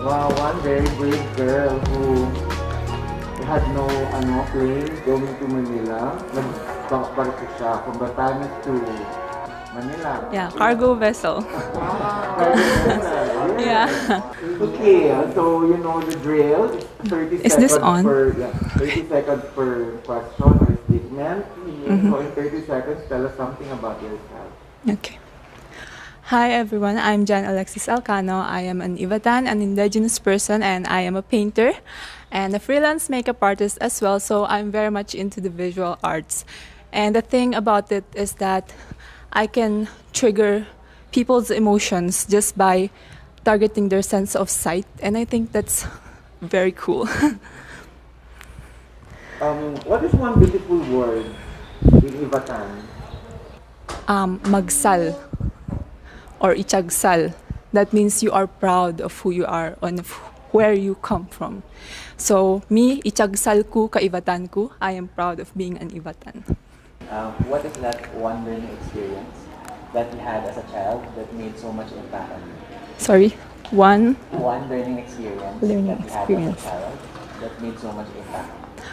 Wow, one very brave girl who had no plane going to Manila. Nagbarko siya from Batanes to Manila. Yeah, cargo vessel. Yeah. Okay, so you know the drill. 30 Is this seconds on? per 30 seconds per question or statement. So in 30 seconds, tell us something about yourself. Okay. Hi everyone, I'm Jan Alexis Alcano. I am an Ivatan, an indigenous person, and I am a painter and a freelance makeup artist as well. So I'm very much into the visual arts. And the thing about it is that I can trigger people's emotions just by targeting their sense of sight. And I think that's very cool. What is one beautiful word in Ivatan? Magsal or ichagsal. That means you are proud of who you are and of where you come from. So me, ichagsal ko ka Ivatan ko. I am proud of being an Ivatan. What is that one learning experience that you had as a child that made so much impact on you? Sorry, one Learning experience Learning that you experience. had as a child that made so much impact on you.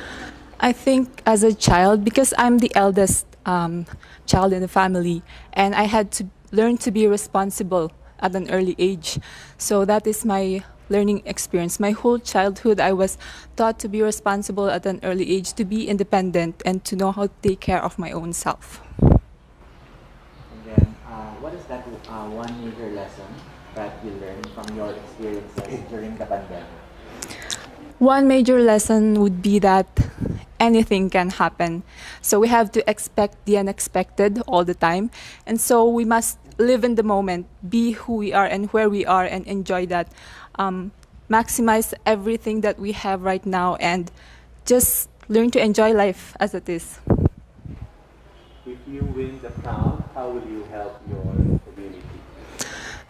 I think as a child, because I'm the eldest child in the family, and I had to learn to be responsible at an early age. So that is my learning experience. My whole childhood, I was taught to be responsible at an early age, to be independent, and to know how to take care of my own self. And then, what is that one major lesson that you learned from your experiences during the pandemic? One major lesson would be that anything can happen. So we have to expect the unexpected all the time. And so we must live in the moment, be who we are and where we are, and enjoy that. Maximize everything that we have right now and just learn to enjoy life as it is. If you win the crown, how will you help your community?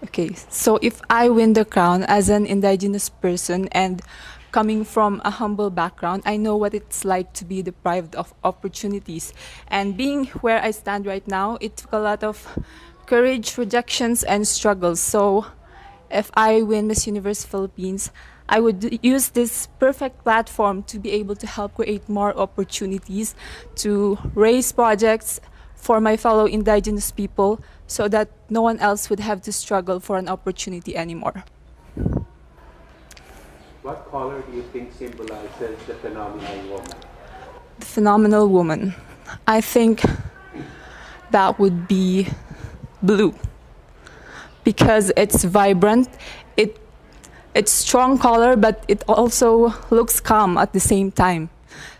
Okay, so if I win the crown as an indigenous person and coming from a humble background, I know what it's like to be deprived of opportunities. And being where I stand right now, it took a lot of courage, rejections, and struggles. So if I win Miss Universe Philippines, I would use this perfect platform to be able to help create more opportunities, to raise projects for my fellow indigenous people so that no one else would have to struggle for an opportunity anymore. What color do you think symbolizes the phenomenal woman? The phenomenal woman. I think that would be blue because it's vibrant. It's strong color, but it also looks calm at the same time.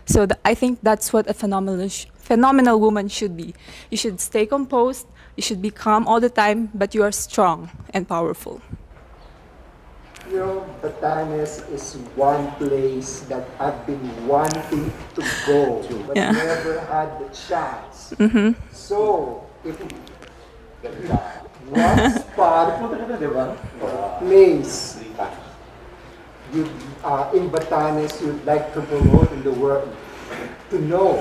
So I think that's what a phenomenal woman should be. You should stay composed. You should be calm all the time, but you are strong and powerful. You know, Batanes is one place that I've been wanting to go, but never had the chance. So, if one spot, place you in Batanes you'd like to promote in the world to know?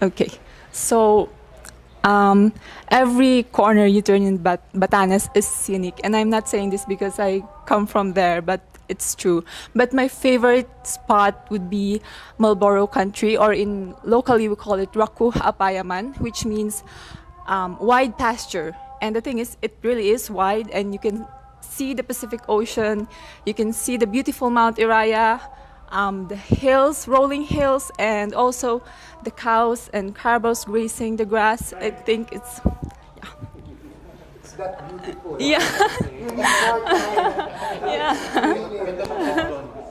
Okay, so every corner you turn in Batanes is scenic, and I'm not saying this because I come from there, but it's true. But my favorite spot would be Marlborough Country, or in locally we call it Raku Apayaman, which means wide pasture. And the thing is, it really is wide, and you can see the Pacific Ocean, you can see the beautiful Mount Iraya, the hills, rolling hills, and also the cows and carabos grazing the grass. I think it's, It's that beautiful. yeah. Yeah.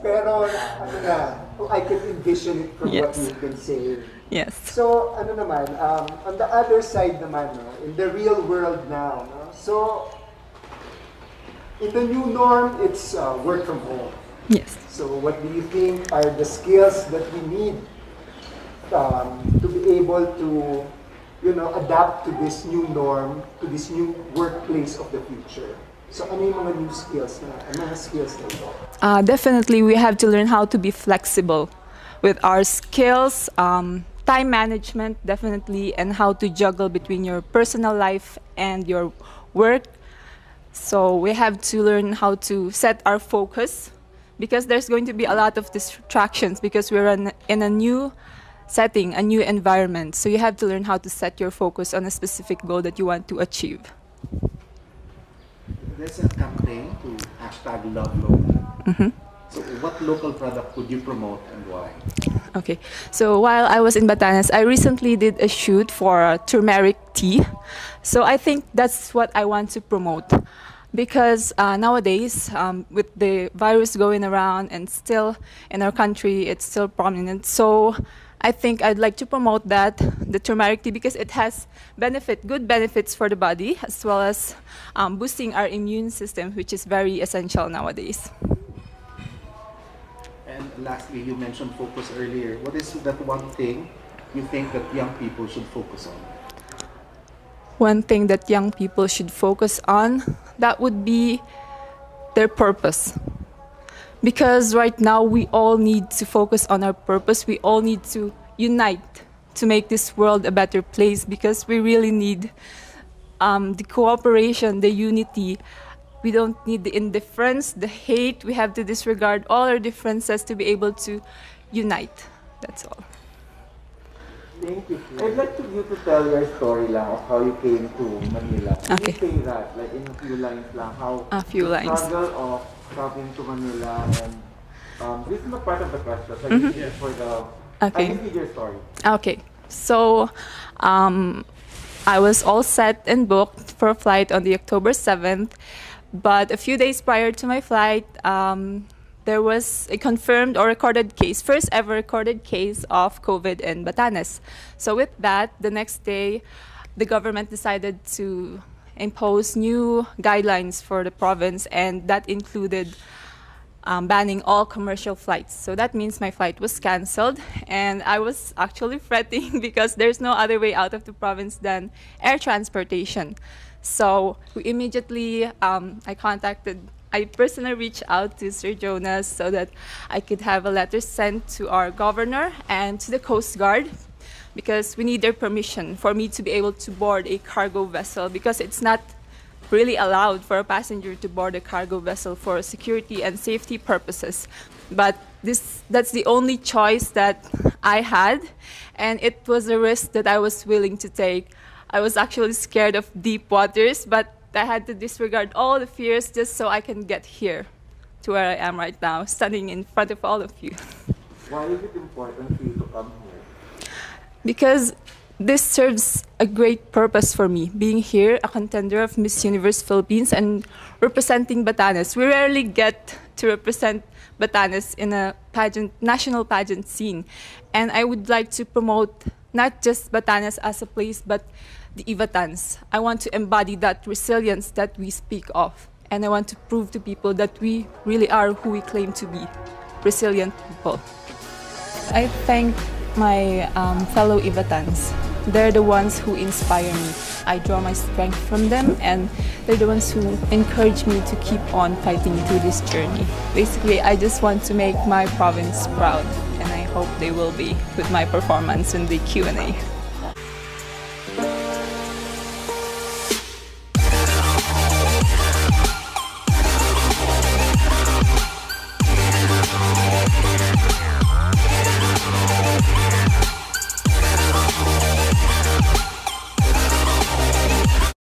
Pero, ano na, I can envision it from what Yes. you've been saying. Yes. So, ano naman, on the other side naman, no, in the real world now, no, so, in the new norm, it's work from home. Yes. So, what do you think are the skills that we need to be able to, adapt to this new norm, to this new workplace of the future? So, ano yung mga new skills na ito? Definitely, we have to learn how to be flexible with our skills, time management, definitely, and how to juggle between your personal life and your work. So we have to learn how to set our focus, because there's going to be a lot of distractions because we're in a new setting, a new environment. So you have to learn how to set your focus on a specific goal that you want to achieve. There's a campaign to hashtag love local. So what local product would you promote and why? Okay, so while I was in Batanes, I recently did a shoot for turmeric tea. So I think that's what I want to promote. Because nowadays, with the virus going around and still in our country, it's still prominent. So I think I'd like to promote that, the turmeric tea, because it has good benefits for the body, as well as boosting our immune system, which is very essential nowadays. And lastly, you mentioned focus earlier. What is that one thing you think that young people should focus on? One thing that young people should focus on, that would be their purpose. Because right now we all need to focus on our purpose. We all need to unite to make this world a better place, because we really need the cooperation, the unity. We don't need the indifference, the hate. We have to disregard all our differences to be able to unite. That's all. Thank you. I'd like you to tell your story lang of how you came to Manila. Can Okay. you say that, like in a few lines lang, how A few the lines. struggle of coming to Manila, and this is not part of the question, so I just need it for the, Okay. I just need your story. Okay, so I was all set and booked for a flight on the October 7th, but a few days prior to my flight, there was a confirmed or recorded case, first ever recorded case of COVID in Batanes. So with that, the next day, the government decided to impose new guidelines for the province, and that included banning all commercial flights. So that means my flight was canceled, and I was actually fretting because there's no other way out of the province than air transportation. So we immediately, I personally reached out to Sir Jonas so that I could have a letter sent to our governor and to the Coast Guard, because we need their permission for me to be able to board a cargo vessel, because it's not really allowed for a passenger to board a cargo vessel for security and safety purposes. But that's the only choice that I had, and it was a risk that I was willing to take. I was actually scared of deep waters, but I had to disregard all the fears just so I can get here to where I am right now, standing in front of all of you. Why is it important for you to come here? Because this serves a great purpose for me, being here, a contender of Miss Universe Philippines and representing Batanes. We rarely get to represent Batanes in a national pageant scene. And I would like to promote not just Batanes as a place, but the Ivatans. I want to embody that resilience that we speak of. And I want to prove to people that we really are who we claim to be, resilient people. I thank my fellow Ivatans. They're the ones who inspire me. I draw my strength from them, and they're the ones who encourage me to keep on fighting through this journey. Basically, I just want to make my province proud, and I hope they will be with my performance in the Q&A.